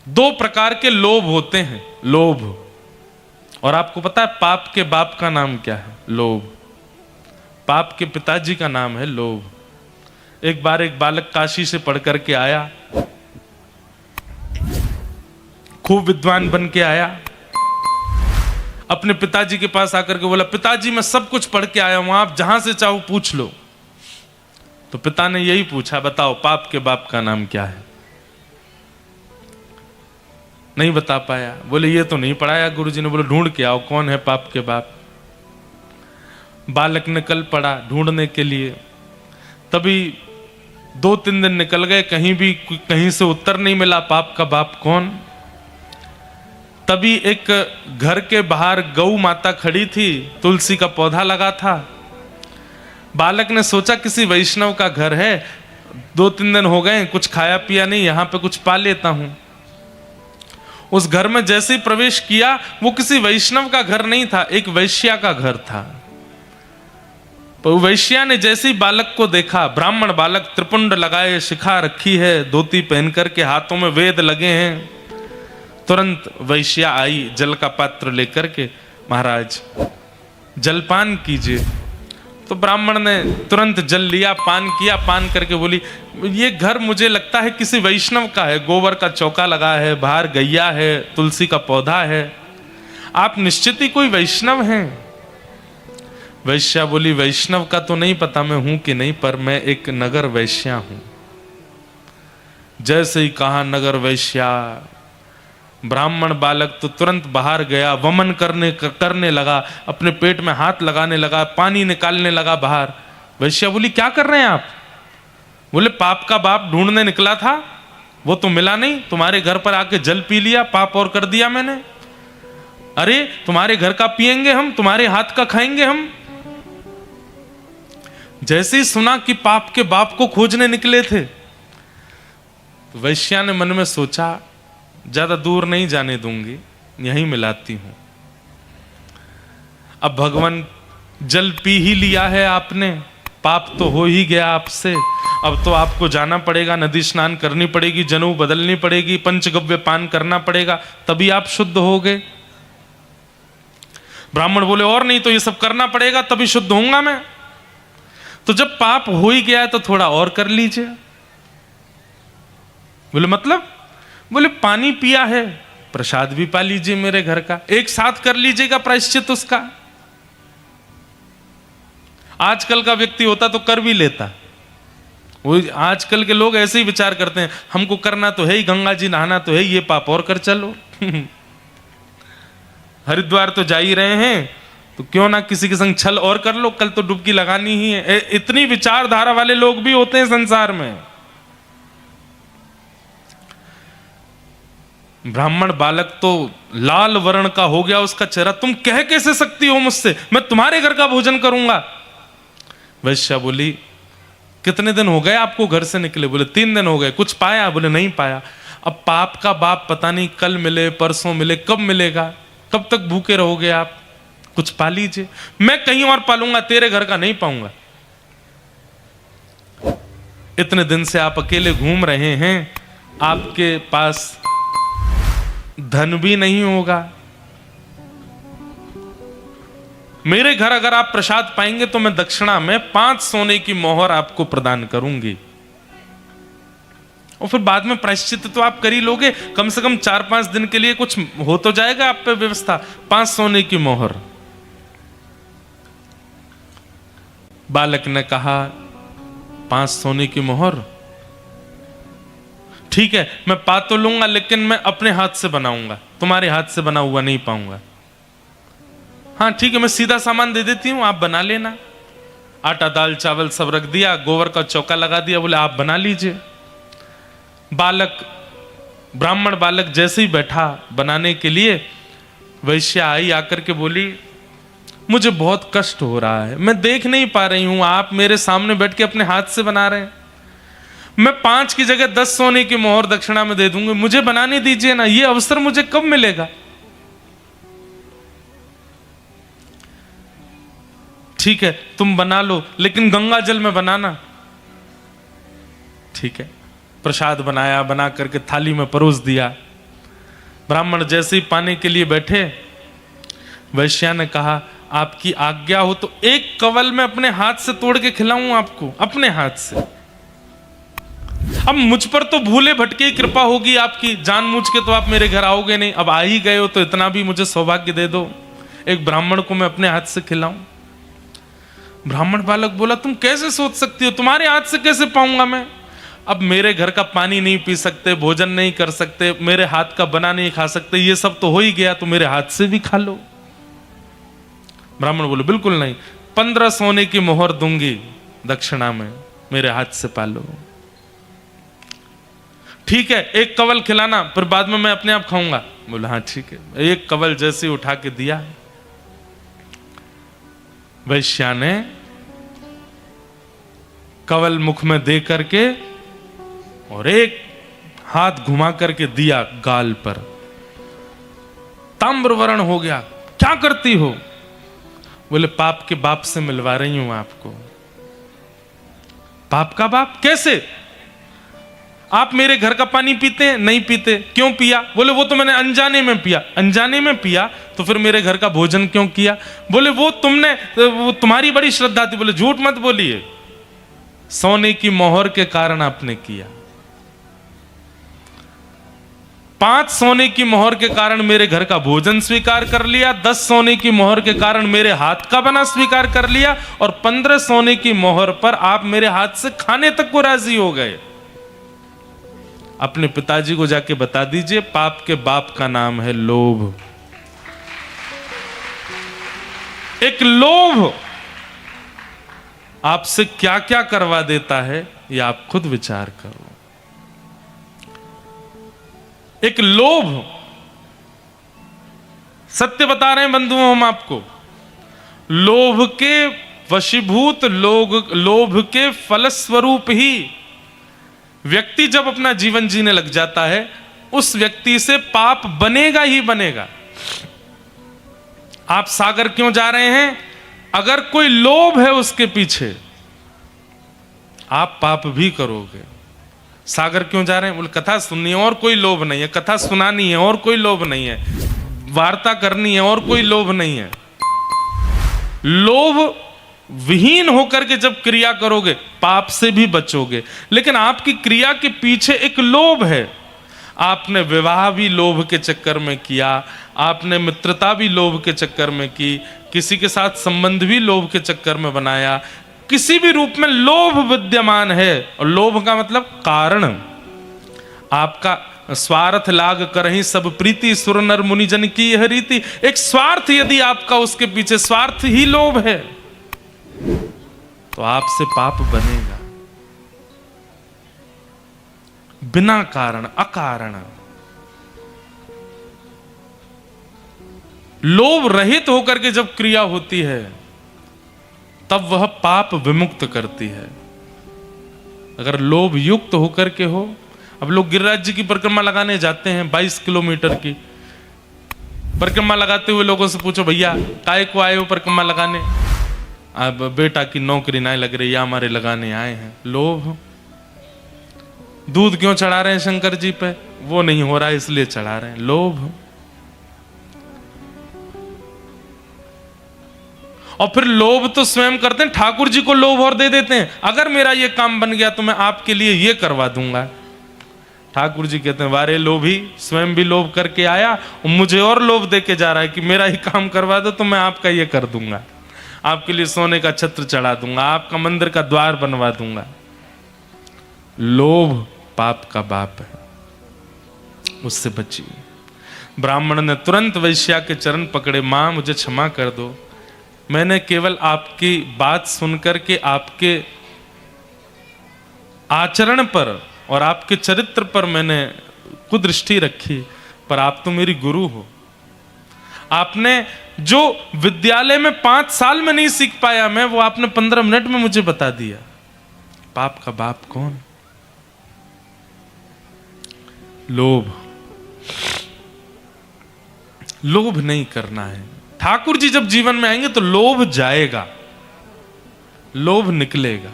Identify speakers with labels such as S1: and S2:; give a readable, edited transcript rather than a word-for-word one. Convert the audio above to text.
S1: दो प्रकार के लोभ होते हैं, लोभ। और आपको पता है पाप के बाप का नाम क्या है? लोभ। पाप के पिताजी का नाम है लोभ। एक बार एक बालक काशी से पढ़ करके आया, खूब विद्वान बन के आया, अपने पिताजी के पास आकर के बोला, पिताजी मैं सब कुछ पढ़ के आया हूं, आप जहां से चाहो पूछ लो। तो पिता ने यही पूछा, बताओ पाप के बाप का नाम क्या है? नहीं बता पाया। बोले ये तो नहीं पढ़ाया गुरुजी ने। बोले ढूंढ के आओ कौन है पाप के बाप। बालक निकल पड़ा ढूंढने के लिए। तभी 2-3 दिन निकल गए, कहीं से उत्तर नहीं मिला, पाप का बाप कौन। तभी एक घर के बाहर गौ माता खड़ी थी, तुलसी का पौधा लगा था। बालक ने सोचा किसी वैष्णव का घर है, 2-3 दिन हो गए कुछ खाया पिया नहीं, यहां पे कुछ पा लेता हूं। उस घर में जैसे ही प्रवेश किया, वो किसी वैष्णव का घर नहीं था, एक वैश्या का घर था। तो वैश्या ने जैसे ही बालक को देखा, ब्राह्मण बालक, त्रिपुंड लगाए, शिखा रखी है, धोती पहन करके, हाथों में वेद लगे हैं, तुरंत वैश्या आई जल का पात्र लेकर के, महाराज जलपान कीजिए। तो ब्राह्मण ने तुरंत जल लिया, पान किया, पान करके बोली, ये घर मुझे लगता है किसी वैष्णव का है, गोबर का चौका लगा है, बाहर गैया है, तुलसी का पौधा है, आप निश्चित ही कोई वैष्णव हैं। वैश्या बोली, वैष्णव का तो नहीं पता मैं हूं कि नहीं, पर मैं एक नगर वैश्या हूं। जैसे ही कहा नगर वैश्या, ब्राह्मण बालक तो तुरंत बाहर गया, वमन करने लगा, अपने पेट में हाथ लगाने लगा, पानी निकालने लगा बाहर। वैश्या बोली, क्या कर रहे हैं आप? बोले, पाप का बाप ढूंढने निकला था, वो तो मिला नहीं, तुम्हारे घर पर आके जल पी लिया, पाप और कर दिया मैंने। अरे तुम्हारे घर का पिएंगे हम, तुम्हारे हाथ का खाएंगे हम। जैसे ही सुना कि पाप के बाप को खोजने निकले थे, तो वैश्या ने मन में सोचा, ज्यादा दूर नहीं जाने दूंगी, यहीं मिलाती हूं। अब भगवान जल पी ही लिया है आपने, पाप तो हो ही गया आपसे, अब तो आपको जाना पड़ेगा, नदी स्नान करनी पड़ेगी, जनेऊ बदलनी पड़ेगी, पंचगव्य पान करना पड़ेगा, तभी आप शुद्ध हो गए। ब्राह्मण बोले, और नहीं तो ये सब करना पड़ेगा तभी शुद्ध होऊंगा मैं। तो जब पाप हो ही गया है तो थोड़ा और कर लीजिए। बोले मतलब? बोले पानी पिया है, प्रसाद भी पा लीजिए मेरे घर का, एक साथ कर लीजिएगा प्रायश्चित उसका। आजकल का व्यक्ति होता तो कर भी लेता। वो आजकल के लोग ऐसे ही विचार करते हैं, हमको करना तो है ही, गंगा जी नहाना तो है, ये पाप और कर चलो। हरिद्वार तो जा ही रहे हैं, तो क्यों ना किसी के संग छल और कर लो, कल तो डुबकी लगानी ही है। इतनी विचारधारा वाले लोग भी होते हैं संसार में। ब्राह्मण बालक तो लाल वर्ण का हो गया उसका चेहरा, तुम कह कैसे सकती हो मुझसे, मैं तुम्हारे घर का भोजन करूंगा। वैश्या बोली, कितने दिन हो गए आपको घर से निकले? बोले 3 दिन हो गए। कुछ पाया? बोले नहीं पाया। अब पाप का बाप पता नहीं कल मिले, परसों मिले, कब मिलेगा, कब तक भूखे रहोगे आप, कुछ पा लीजिए। मैं कहीं और पालूंगा, तेरे घर का नहीं पाऊंगा। इतने दिन से आप अकेले घूम रहे हैं, आपके पास धन भी नहीं होगा। मेरे घर अगर आप प्रसाद पाएंगे तो मैं दक्षिणा में 5 सोने की मोहर आपको प्रदान करूंगी, और फिर बाद में प्रायश्चित तो आप कर ही लोगे, कम से कम 4-5 दिन के लिए कुछ हो तो जाएगा आप पे व्यवस्था। 5 सोने की मोहर। बालक ने कहा, 5 सोने की मोहर, ठीक है मैं पा तो लूंगा, लेकिन मैं अपने हाथ से बनाऊंगा, तुम्हारे हाथ से बना हुआ नहीं पाऊंगा। हाँ ठीक है, मैं सीधा सामान दे देती हूं, आप बना लेना। आटा दाल चावल सब रख दिया, गोबर का चौका लगा दिया, बोले आप बना लीजिए। बालक, ब्राह्मण बालक जैसे ही बैठा बनाने के लिए, वैश्या आई आकर के बोली, मुझे बहुत कष्ट हो रहा है, मैं देख नहीं पा रही हूं, आप मेरे सामने बैठ के अपने हाथ से बना रहे हैं, मैं 5 की जगह 10 सोने की मोहर दक्षिणा में दे दूंगी, मुझे बनाने दीजिए ना, ये अवसर मुझे कब मिलेगा। ठीक है तुम बना लो, लेकिन गंगा जल में बनाना। ठीक है, प्रसाद बनाया, बना करके थाली में परोस दिया। ब्राह्मण जैसे ही पाने के लिए बैठे, वैश्या ने कहा आपकी आज्ञा हो तो एक कवल मैं अपने हाथ से तोड़ के खिलाऊं आपको, अपने हाथ से। अब मुझ पर तो भूले भटके कृपा होगी आपकी, जानबूझ के तो आप मेरे घर आओगे नहीं, अब आ ही गए हो तो इतना भी मुझे सौभाग्य दे दो, एक ब्राह्मण को मैं अपने हाथ से खिलाऊं। ब्राह्मण बालक बोला तुम कैसे सोच सकती हो, तुम्हारे हाथ से कैसे पाऊंगा मैं? अब मेरे घर का पानी नहीं पी सकते, भोजन नहीं कर सकते, मेरे हाथ का बना नहीं खा सकते, ये सब तो हो ही गया, तो मेरे हाथ से भी खा लो। ब्राह्मण बोले बिल्कुल नहीं, 15 सोने की मोहर दूंगी दक्षिणा में, मेरे हाथ से पालो। ठीक है, एक कवल खिलाना, फिर बाद में मैं अपने आप खाऊंगा। बोला हाँ ठीक है। एक कवल जैसे उठा के दिया, वैश्या ने कवल मुख में दे करके और एक हाथ घुमा करके दिया गाल पर, ताम्रवर्ण हो गया। क्या करती हो? बोले पाप के बाप से मिलवा रही हूं आपको। पाप का बाप कैसे? आप मेरे घर का पानी पीते हैं? नहीं पीते। क्यों पिया? बोले वो तो मैंने अनजाने में पिया। अनजाने में पिया तो फिर मेरे घर का भोजन क्यों किया? बोले वो तुम्हारी बड़ी श्रद्धा थी। बोले झूठ मत बोलिए, सोने की मोहर के कारण आपने किया। 5 सोने की मोहर के कारण मेरे घर का भोजन स्वीकार कर लिया, 10 सोने की मोहर के कारण मेरे हाथ का बना स्वीकार कर लिया, और 15 सोने की मोहर पर आप मेरे हाथ से खाने तक को राजी हो गए। अपने पिताजी को जाके बता दीजिए, पाप के बाप का नाम है लोभ। एक लोभ आपसे क्या क्या करवा देता है, ये आप खुद विचार करो। एक लोभ, सत्य बता रहे हैं बंधुओं हम आपको, लोभ के वशीभूत लोभ के फलस्वरूप ही व्यक्ति जब अपना जीवन जीने लग जाता है, उस व्यक्ति से पाप बनेगा ही बनेगा। आप सागर क्यों जा रहे हैं? अगर कोई लोभ है उसके पीछे, आप पाप भी करोगे। सागर क्यों जा रहे हैं? बोले कथा सुननी है और कोई लोभ नहीं है, कथा सुनानी है और कोई लोभ नहीं है, वार्ता करनी है और कोई लोभ नहीं है। लोभ विहीन होकर के जब क्रिया करोगे, पाप से भी बचोगे। लेकिन आपकी क्रिया के पीछे एक लोभ है। आपने विवाह भी लोभ के चक्कर में किया, आपने मित्रता भी लोभ के चक्कर में की, किसी के साथ संबंध भी लोभ के चक्कर में बनाया। किसी भी रूप में लोभ विद्यमान है, और लोभ का मतलब कारण। आपका स्वार्थ लाग करहि सब प्रीति, सुर नर मुनि जन की यह रीति। एक स्वार्थ यदि आपका उसके पीछे स्वार्थ ही लोभ है, तो आपसे पाप बनेगा बिना कारण, अकारण। लोभ रहित होकर के जब क्रिया होती है, तब वह पाप विमुक्त करती है। अगर लोभ युक्त होकर के हो, अब लोग गिरिराज जी की परिक्रमा लगाने जाते हैं, 22 किलोमीटर की परिक्रमा लगाते हुए लोगों से पूछो भैया काय को आए हो परिक्रमा लगाने? अब बेटा की नौकरी नहीं लग रही, या हमारे लगाने आए हैं। लोभ। दूध क्यों चढ़ा रहे हैं शंकर जी पे? वो नहीं हो रहा इसलिए चढ़ा रहे हैं। लोभ। और फिर लोभ तो स्वयं करते हैं, ठाकुर जी को लोभ और दे देते हैं, अगर मेरा ये काम बन गया तो मैं आपके लिए ये करवा दूंगा। ठाकुर जी कहते हैं वारे लोभी, स्वयं भी लोभ करके आया और मुझे और लोभ दे के जा रहा है कि मेरा ही काम करवा दो तो मैं आपका ये कर दूंगा, आपके लिए सोने का छत्र चढ़ा दूंगा, आपका मंदिर का द्वार बनवा दूंगा। लोभ पाप का बाप है, उससे बचिए। ब्राह्मण ने तुरंत वैश्या के चरण पकड़े, मां मुझे क्षमा कर दो, मैंने केवल आपकी बात सुनकर के आपके आचरण पर और आपके चरित्र पर मैंने कुदृष्टि रखी, पर आप तो मेरी गुरु हो। आपने जो विद्यालय में 5 साल में नहीं सीख पाया मैं, वो आपने 15 मिनट में मुझे बता दिया। पाप का बाप कौन? लोभ। लोभ नहीं करना है। ठाकुर जी जब जीवन में आएंगे तो लोभ जाएगा, लोभ निकलेगा।